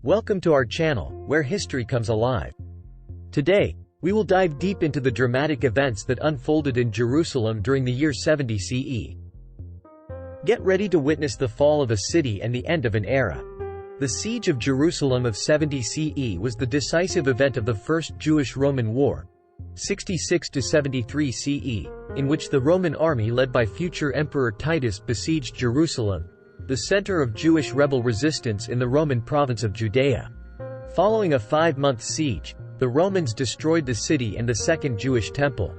Welcome to our channel, where history comes alive. Today, we will dive deep into the dramatic events that unfolded in Jerusalem during the year 70 CE. Get ready to witness the fall of a city and the end of an era. The Siege of Jerusalem of 70 CE was the decisive event of the First Jewish-Roman War, 66–73 CE, in which the Roman army led by future Emperor Titus besieged Jerusalem, the center of Jewish rebel resistance in the Roman province of Judea. Following a 5-month siege, the Romans destroyed the city and the Second Jewish Temple.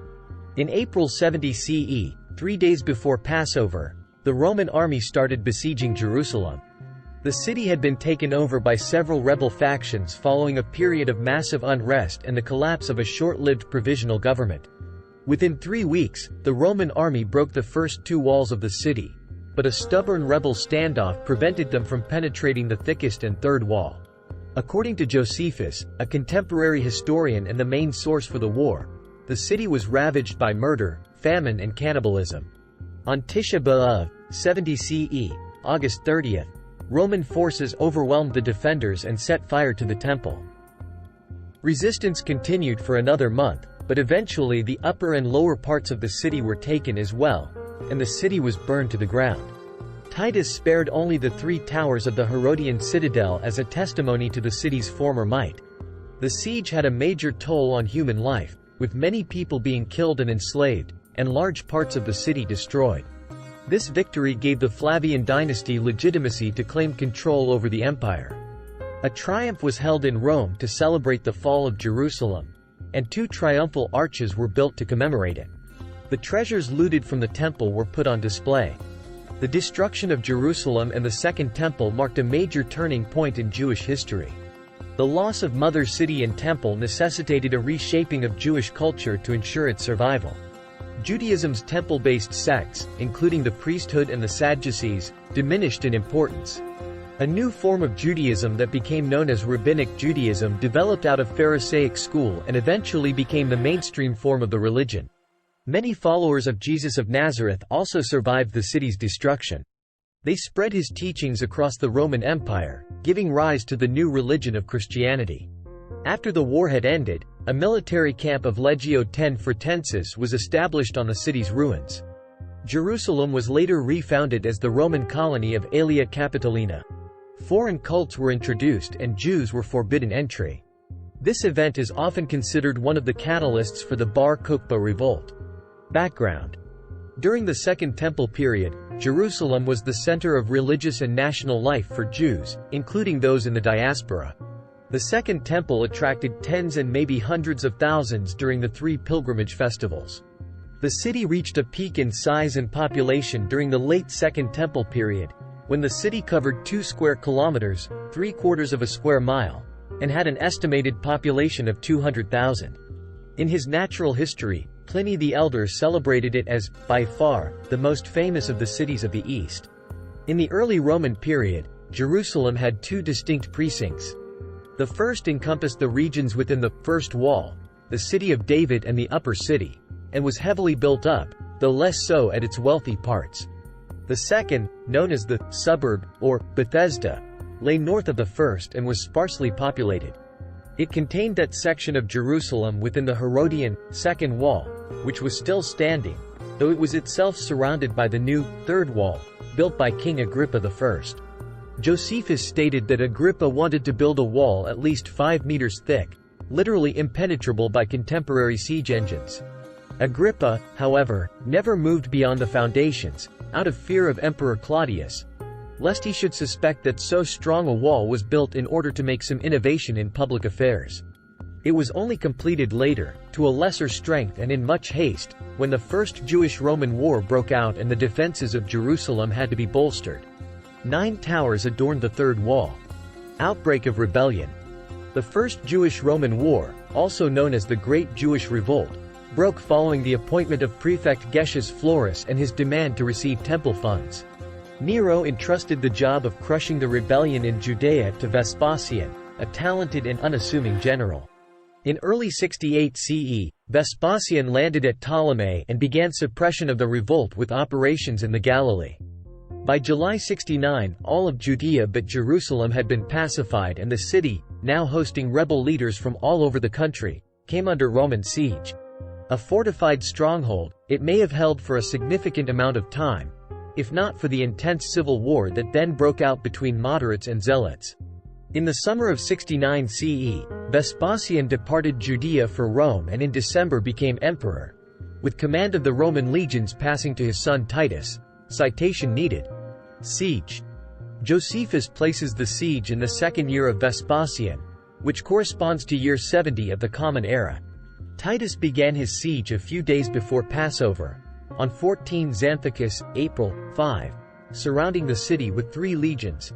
In April 70 CE, 3 days before Passover, the Roman army started besieging Jerusalem. The city had been taken over by several rebel factions following a period of massive unrest and the collapse of a short-lived provisional government. Within 3 weeks, the Roman army broke the first 2 walls of the city, but a stubborn rebel standoff prevented them from penetrating the thickest and third wall. According to Josephus, a contemporary historian and the main source for the war, the city was ravaged by murder, famine and cannibalism. On Tisha B'Av, 70 CE, August 30th, Roman forces overwhelmed the defenders and set fire to the temple. Resistance continued for another month, but eventually the upper and lower parts of the city were taken as well, and the city was burned to the ground. Titus spared only the 3 towers of the Herodian citadel as a testimony to the city's former might. The siege had a major toll on human life, with many people being killed and enslaved, and large parts of the city destroyed. This victory gave the Flavian dynasty legitimacy to claim control over the empire. A triumph was held in Rome to celebrate the fall of Jerusalem, and 2 triumphal arches were built to commemorate it. The treasures looted from the temple were put on display. The destruction of Jerusalem and the Second Temple marked a major turning point in Jewish history. The loss of Mother City and Temple necessitated a reshaping of Jewish culture to ensure its survival. Judaism's temple-based sects, including the priesthood and the Sadducees, diminished in importance. A new form of Judaism that became known as Rabbinic Judaism developed out of Pharisaic school and eventually became the mainstream form of the religion. Many followers of Jesus of Nazareth also survived the city's destruction. They spread his teachings across the Roman Empire, giving rise to the new religion of Christianity. After the war had ended, a military camp of Legio X Fretensis was established on the city's ruins. Jerusalem was later refounded as the Roman colony of Aelia Capitolina. Foreign cults were introduced and Jews were forbidden entry. This event is often considered one of the catalysts for the Bar Kokhba revolt. Background: during the Second Temple period, Jerusalem was the center of religious and national life for Jews, including those in the diaspora. The Second Temple attracted tens and maybe hundreds of thousands during the 3 pilgrimage festivals. The city reached a peak in size and population during the late Second Temple period, when the city covered 2 square kilometers, 3/4 of a square mile, and had an estimated population of 200,000. In his Natural History, Pliny the Elder celebrated it as, by far, the most famous of the cities of the East. In the early Roman period, Jerusalem had 2 distinct precincts. The first encompassed the regions within the First Wall, the City of David and the Upper City, and was heavily built up, though less so at its wealthy parts. The second, known as the Suburb, or Bethesda, lay north of the first and was sparsely populated. It contained that section of Jerusalem within the Herodian, Second Wall, which was still standing, though it was itself surrounded by the new, Third Wall, built by King Agrippa I. Josephus stated that Agrippa wanted to build a wall at least 5 meters thick, literally impenetrable by contemporary siege engines. Agrippa, however, never moved beyond the foundations, out of fear of Emperor Claudius, lest he should suspect that so strong a wall was built in order to make some innovation in public affairs. It was only completed later, to a lesser strength and in much haste, when the First Jewish-Roman War broke out and the defenses of Jerusalem had to be bolstered. 9 towers adorned the third wall. Outbreak of rebellion. The First Jewish-Roman War, also known as the Great Jewish Revolt, broke following the appointment of Prefect Gessius Florus and his demand to receive temple funds. Nero entrusted the job of crushing the rebellion in Judea to Vespasian, a talented and unassuming general. In early 68 CE, Vespasian landed at Ptolemais and began suppression of the revolt with operations in the Galilee. By July 69, all of Judea but Jerusalem had been pacified, and the city, now hosting rebel leaders from all over the country, came under Roman siege. A fortified stronghold, it may have held for a significant amount of time, if not for the intense civil war that then broke out between moderates and zealots. In the summer of 69 CE, Vespasian departed Judea for Rome and in December became emperor, with command of the Roman legions passing to his son Titus. Citation needed. Siege. Josephus places the siege in the second year of Vespasian, which corresponds to year 70 of the Common Era. Titus began his siege a few days before Passover, on 14 Xanthicus, April, 5, surrounding the city with 3 legions,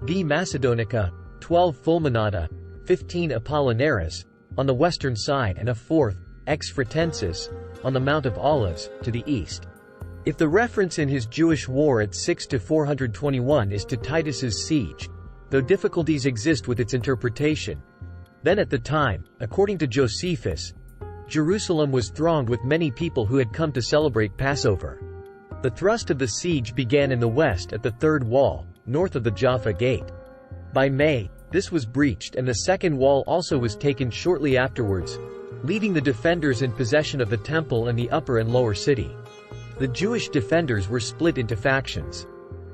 V. Macedonica, 12 Fulminata, 15 Apollinaris, on the western side, and a 4th, Ex Fretensis, on the Mount of Olives, to the east. If the reference in his Jewish war at 6–421 is to Titus's siege, though difficulties exist with its interpretation, then at the time, according to Josephus, Jerusalem was thronged with many people who had come to celebrate Passover. The thrust of the siege began in the west at the third wall, north of the Jaffa Gate. By May, this was breached and the second wall also was taken shortly afterwards, leaving the defenders in possession of the temple and the upper and lower city. The Jewish defenders were split into factions.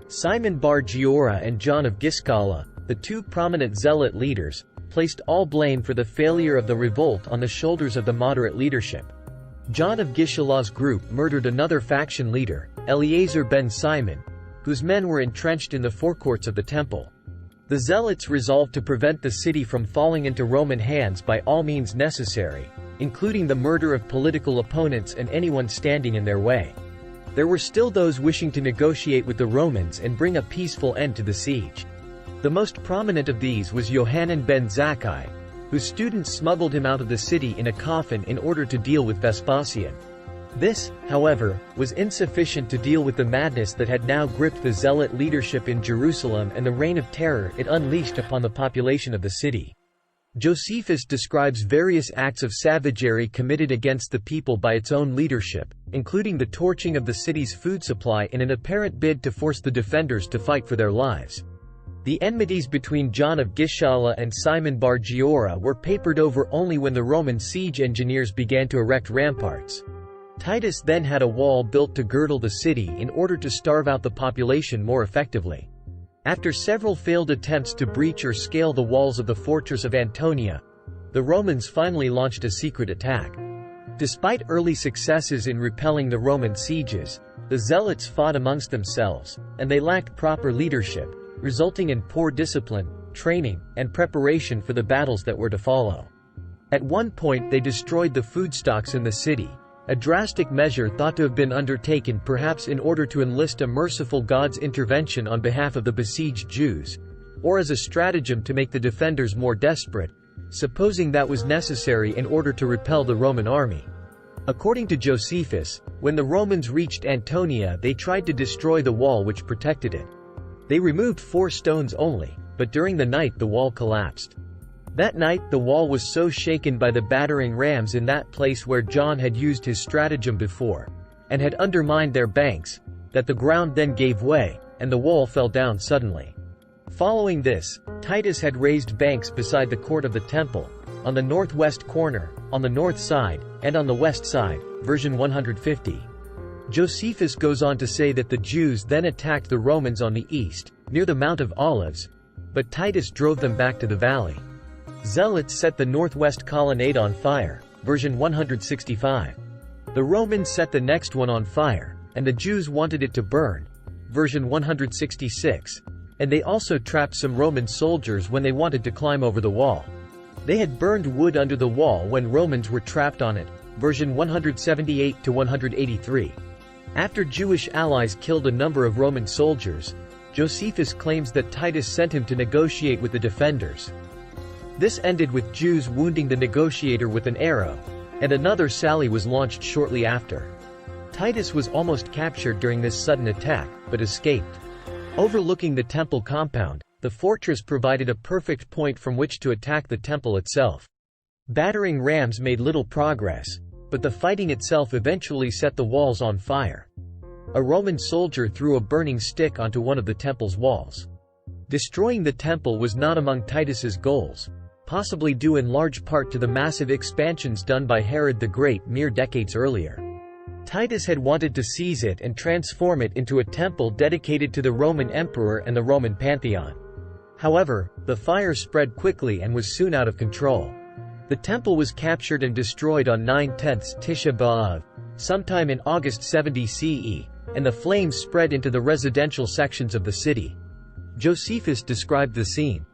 Simon bar Giora and John of Giscala, the 2 prominent zealot leaders, placed all blame for the failure of the revolt on the shoulders of the moderate leadership. John of Giscala's group murdered another faction leader, Eleazar ben Simon, whose men were entrenched in the forecourts of the temple. The zealots resolved to prevent the city from falling into Roman hands by all means necessary, including the murder of political opponents and anyone standing in their way. There were still those wishing to negotiate with the Romans and bring a peaceful end to the siege. The most prominent of these was Johanan ben Zakkai, whose students smuggled him out of the city in a coffin in order to deal with Vespasian. This, however, was insufficient to deal with the madness that had now gripped the zealot leadership in Jerusalem and the reign of terror it unleashed upon the population of the city. Josephus describes various acts of savagery committed against the people by its own leadership, including the torching of the city's food supply in an apparent bid to force the defenders to fight for their lives. The enmities between John of Giscala and Simon bar Giora were papered over only when the Roman siege engineers began to erect ramparts. Titus then had a wall built to girdle the city in order to starve out the population more effectively. After several failed attempts to breach or scale the walls of the fortress of Antonia, the Romans finally launched a secret attack. Despite early successes in repelling the Roman sieges, the zealots fought amongst themselves, and they lacked proper leadership, resulting in poor discipline, training, and preparation for the battles that were to follow. At one point they destroyed the food stocks in the city, a drastic measure thought to have been undertaken perhaps in order to enlist a merciful God's intervention on behalf of the besieged Jews, or as a stratagem to make the defenders more desperate, supposing that was necessary in order to repel the Roman army. According to Josephus, when the Romans reached Antonia they tried to destroy the wall which protected it. They removed 4 stones only, but during the night the wall collapsed. That night the wall was so shaken by the battering rams in that place where John had used his stratagem before, and had undermined their banks, that the ground then gave way, and the wall fell down suddenly. Following this, Titus had raised banks beside the court of the temple, on the northwest corner, on the north side, and on the west side, version 150. Josephus goes on to say that the Jews then attacked the Romans on the east, near the Mount of Olives, but Titus drove them back to the valley. Zealots set the northwest colonnade on fire, version 165. The Romans set the next one on fire, and the Jews wanted it to burn, version 166, and they also trapped some Roman soldiers when they wanted to climb over the wall. They had burned wood under the wall when Romans were trapped on it, version 178–183. After Jewish allies killed a number of Roman soldiers, Josephus claims that Titus sent him to negotiate with the defenders. This ended with Jews wounding the negotiator with an arrow, and another sally was launched shortly after. Titus was almost captured during this sudden attack, but escaped. Overlooking the temple compound, the fortress provided a perfect point from which to attack the temple itself. Battering rams made little progress, but the fighting itself eventually set the walls on fire. a Roman soldier threw a burning stick onto one of the temple's walls. Destroying the temple was not among Titus's goals, possibly due in large part to the massive expansions done by Herod the Great mere decades earlier. Titus had wanted to seize it and transform it into a temple dedicated to the Roman emperor and the Roman pantheon. However, the fire spread quickly and was soon out of control. The temple was captured and destroyed on 9/10 Tisha B'Av, sometime in August 70 CE, and the flames spread into the residential sections of the city. Josephus described the scene.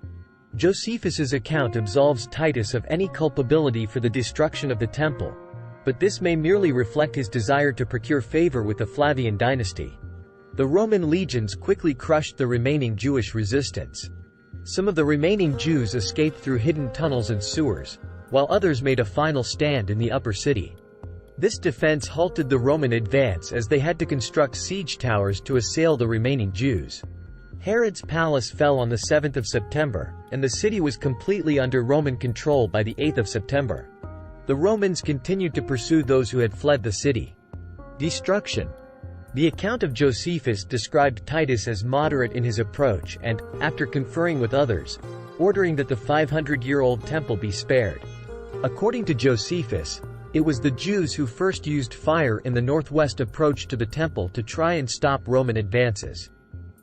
Josephus's account absolves Titus of any culpability for the destruction of the temple, but this may merely reflect his desire to procure favor with the Flavian dynasty. The Roman legions quickly crushed the remaining Jewish resistance. Some of the remaining Jews escaped through hidden tunnels and sewers, while others made a final stand in the upper city. This defense halted the Roman advance as they had to construct siege towers to assail the remaining Jews. Herod's palace fell on the 7th of September, and the city was completely under Roman control by the 8th of September. The Romans continued to pursue those who had fled the city. Destruction. The account of Josephus described Titus as moderate in his approach and, after conferring with others, ordering that the 500-year-old temple be spared. According to Josephus, it was the Jews who first used fire in the northwest approach to the temple to try and stop Roman advances.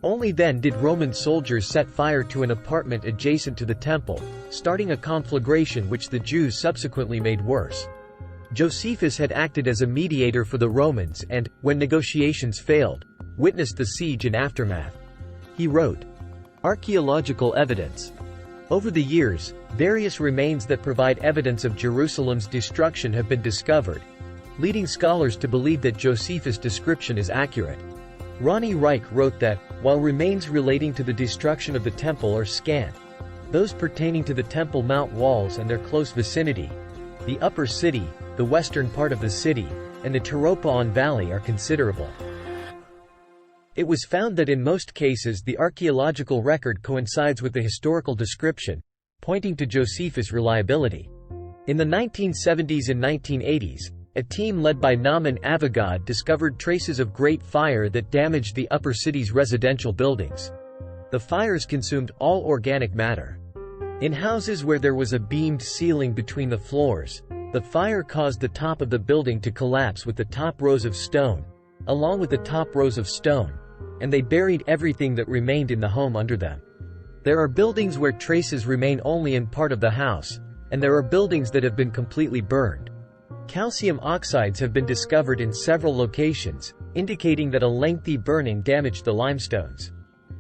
Only then did Roman soldiers set fire to an apartment adjacent to the temple, starting a conflagration which the Jews subsequently made worse. Josephus had acted as a mediator for the Romans and, when negotiations failed, witnessed the siege and aftermath. He wrote, "Archaeological evidence. Over the years, various remains that provide evidence of Jerusalem's destruction have been discovered, leading scholars to believe that Josephus' description is accurate." Ronnie Reich wrote that, while remains relating to the destruction of the temple are scant, those pertaining to the Temple Mount walls and their close vicinity, the upper city, the western part of the city, and the Teropaon Valley are considerable. It was found that in most cases the archaeological record coincides with the historical description, pointing to Josephus' reliability. In the 1970s and 1980s, a team led by Naaman Avigad discovered traces of great fire that damaged the upper city's residential buildings. The fires consumed all organic matter. In houses where there was a beamed ceiling between the floors, the fire caused the top of the building to collapse with the top rows of stone, along with the top rows of stone, and they buried everything that remained in the home under them. There are buildings where traces remain only in part of the house, and there are buildings that have been completely burned. Calcium oxides have been discovered in several locations, indicating that a lengthy burning damaged the limestones.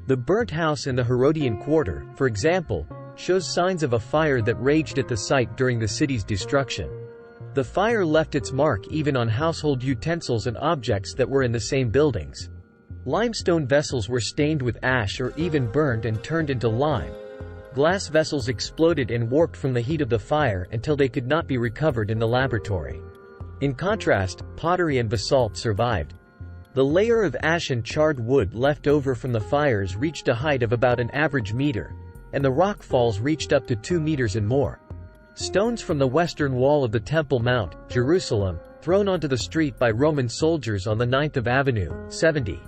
The burnt house in the Herodian Quarter, for example, shows signs of a fire that raged at the site during the city's destruction. The fire left its mark even on household utensils and objects that were in the same buildings. Limestone vessels were stained with ash or even burned and turned into lime. Glass vessels exploded and warped from the heat of the fire until they could not be recovered in the laboratory. In contrast, pottery and basalt survived. The layer of ash and charred wood left over from the fires reached a height of about an average meter, and the rock falls reached up to 2 meters and more. Stones from the western wall of the Temple Mount, Jerusalem, thrown onto the street by Roman soldiers on the 9th of Avenue, 70.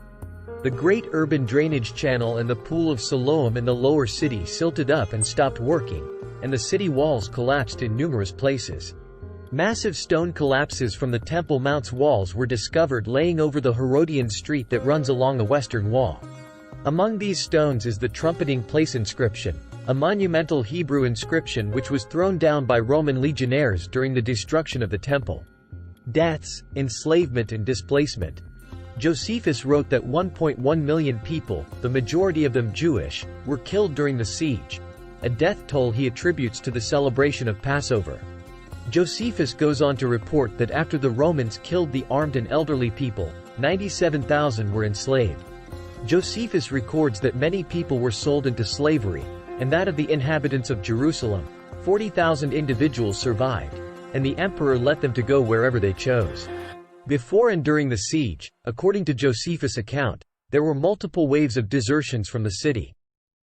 The great urban drainage channel and the pool of Siloam in the lower city silted up and stopped working, and the city walls collapsed in numerous places. Massive stone collapses from the Temple Mount's walls were discovered laying over the Herodian street that runs along the western wall. Among these stones is the Trumpeting Place inscription, a monumental Hebrew inscription which was thrown down by Roman legionnaires during the destruction of the temple. Deaths, enslavement and displacement. Josephus wrote that 1.1 million people, the majority of them Jewish, were killed during the siege, a death toll he attributes to the celebration of Passover. Josephus goes on to report that after the Romans killed the armed and elderly people, 97,000 were enslaved. Josephus records that many people were sold into slavery, and that of the inhabitants of Jerusalem, 40,000 individuals survived, and the emperor let them to go wherever they chose. Before and during the siege, according to Josephus' account, there were multiple waves of desertions from the city.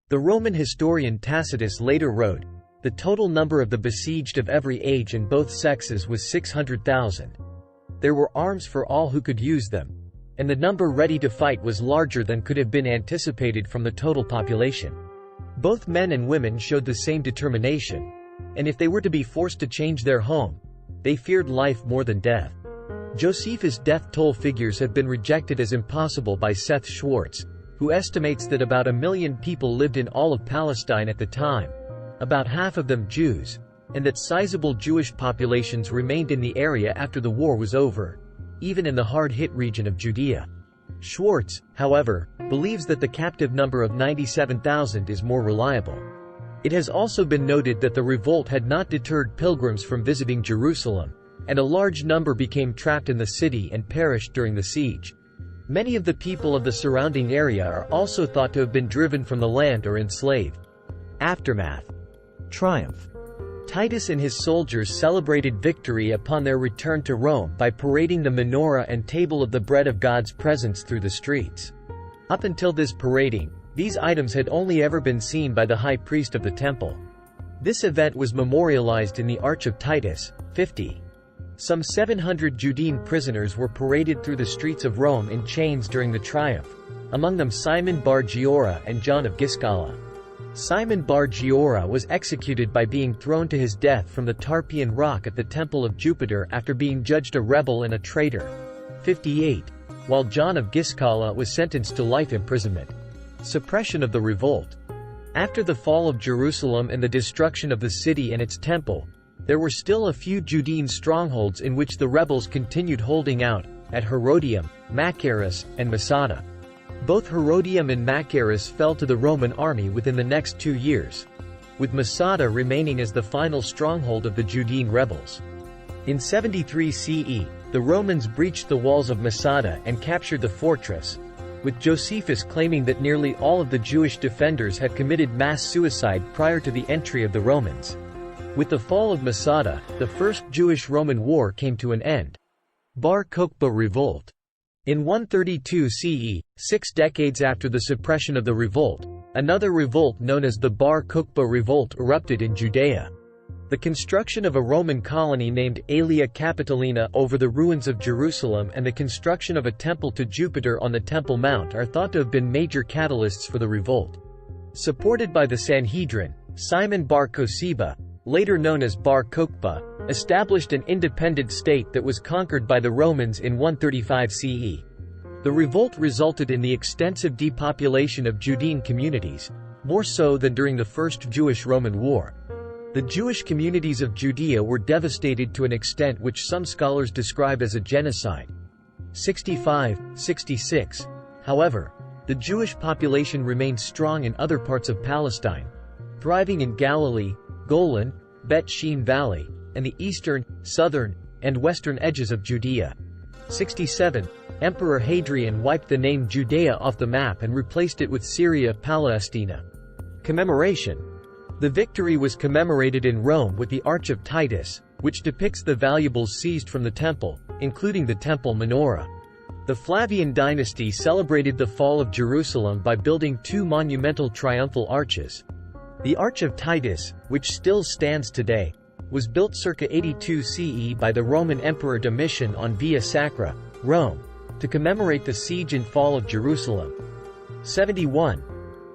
The Roman historian Tacitus later wrote, "The total number of the besieged of every age and both sexes was 600,000. There were arms for all who could use them, and the number ready to fight was larger than could have been anticipated from the total population. Both men and women showed the same determination, and if they were to be forced to change their home, they feared life more than death. Josephus' death toll figures have been rejected as impossible by Seth Schwartz, who estimates that about 1 million people lived in all of Palestine at the time, about half of them Jews, and that sizable Jewish populations remained in the area after the war was over, even in the hard-hit region of Judea. Schwartz, however, believes that the captive number of 97,000 is more reliable. It has also been noted that the revolt had not deterred pilgrims from visiting Jerusalem, and a large number became trapped in the city and perished during the siege. Many of the people of the surrounding area are also thought to have been driven from the land or enslaved. Aftermath. Triumph. Titus and his soldiers celebrated victory upon their return to Rome by parading the menorah and table of the bread of God's presence through the streets. Up until this parading, these items had only ever been seen by the high priest of the temple. This event was memorialized in the Arch of Titus, 50. Some 700 Judean prisoners were paraded through the streets of Rome in chains during the triumph, among them Simon Bar Giora and John of Giscala. Simon Bar Giora was executed by being thrown to his death from the Tarpeian rock at the Temple of Jupiter after being judged a rebel and a traitor. 58. While John of Giscala was sentenced to life imprisonment. Suppression of the revolt. After the fall of Jerusalem and the destruction of the city and its temple, there were still a few Judean strongholds in which the rebels continued holding out, at Herodium, Machaerus, and Masada. Both Herodium and Machaerus fell to the Roman army within the next 2 years, with Masada remaining as the final stronghold of the Judean rebels. In 73 CE, the Romans breached the walls of Masada and captured the fortress, with Josephus claiming that nearly all of the Jewish defenders had committed mass suicide prior to the entry of the Romans. With the fall of Masada, the First Jewish-Roman War came to an end. Bar Kokhba Revolt. In 132 CE, 6 decades after the suppression of the revolt, another revolt known as the Bar Kokhba Revolt erupted in Judea. The construction of a Roman colony named Aelia Capitolina over the ruins of Jerusalem and the construction of a temple to Jupiter on the Temple Mount are thought to have been major catalysts for the revolt. Supported by the Sanhedrin, Simon Bar Kosiba, later known as Bar Kokhba, established an independent state that was conquered by the Romans in 135 CE. The revolt resulted in the extensive depopulation of Judean communities, more so than during the First Jewish-Roman War. The Jewish communities of Judea were devastated to an extent which some scholars describe as a genocide. 65–66. However, the Jewish population remained strong in other parts of Palestine, thriving in Galilee, Golan, Bet Shean Valley, and the eastern, southern, and western edges of Judea. 67. Emperor Hadrian wiped the name Judea off the map and replaced it with Syria Palestina. Commemoration. The victory was commemorated in Rome with the Arch of Titus, which depicts the valuables seized from the temple, including the temple menorah. The Flavian dynasty celebrated the fall of Jerusalem by building 2 monumental triumphal arches. The Arch of Titus, which still stands today, was built circa 82 CE by the Roman Emperor Domitian on Via Sacra, Rome, to commemorate the siege and fall of Jerusalem. 71.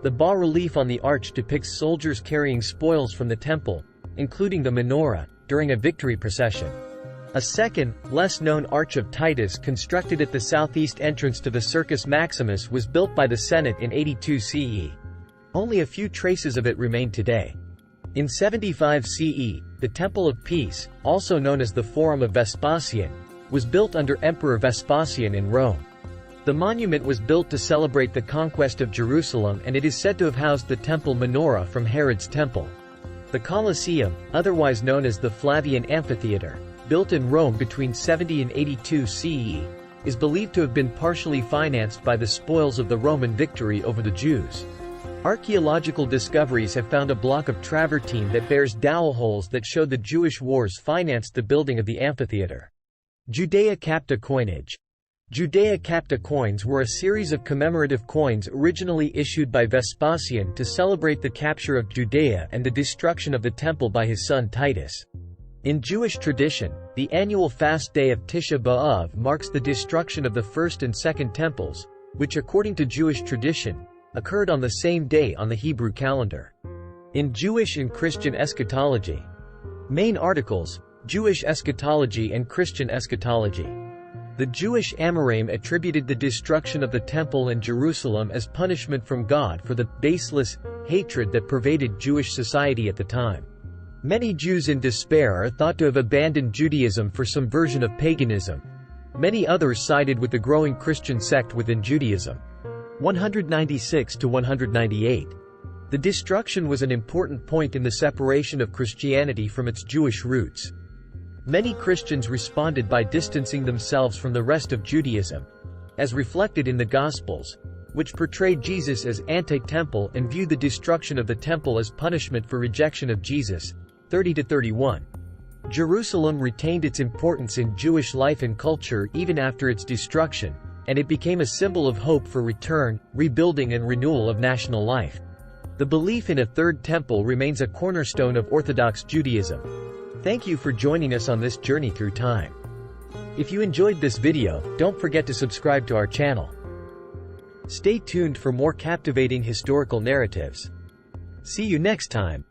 The bas-relief on the arch depicts soldiers carrying spoils from the temple, including the menorah, during a victory procession. A second, less-known Arch of Titus constructed at the southeast entrance to the Circus Maximus was built by the Senate in 82 CE. Only a few traces of it remain today. In 75 CE, the Temple of Peace, also known as the Forum of Vespasian, was built under Emperor Vespasian in Rome. The monument was built to celebrate the conquest of Jerusalem, and it is said to have housed the temple menorah from Herod's temple. The Colosseum, otherwise known as the Flavian Amphitheater, built in Rome between 70 and 82 CE, is believed to have been partially financed by the spoils of the Roman victory over the Jews. Archaeological discoveries have found a block of travertine that bears dowel holes that show the Jewish wars financed the building of the amphitheater. Judea Capta coinage. Judea Capta coins were a series of commemorative coins originally issued by Vespasian to celebrate the capture of Judea and the destruction of the temple by his son Titus. In Jewish tradition, the annual fast day of Tisha B'Av marks the destruction of the first and second temples, which according to Jewish tradition, occurred on the same day on the Hebrew calendar. In Jewish and Christian eschatology. Main articles: Jewish eschatology and Christian eschatology. The Jewish Amoraim attributed the destruction of the Temple and Jerusalem as punishment from God for the baseless hatred that pervaded Jewish society at the time. Many Jews in despair are thought to have abandoned Judaism for some version of paganism. Many others sided with the growing Christian sect within Judaism. 196 to 198. The destruction was an important point in the separation of Christianity from its Jewish roots. Many Christians responded by distancing themselves from the rest of Judaism, as reflected in the Gospels, which portrayed Jesus as anti-temple and viewed the destruction of the temple as punishment for rejection of Jesus. 30-31. Jerusalem retained its importance in Jewish life and culture even after its destruction, and it became a symbol of hope for return, rebuilding and renewal of national life. The belief in a third temple remains a cornerstone of Orthodox Judaism. Thank you for joining us on this journey through time. If you enjoyed this video, don't forget to subscribe to our channel. Stay tuned for more captivating historical narratives. See you next time.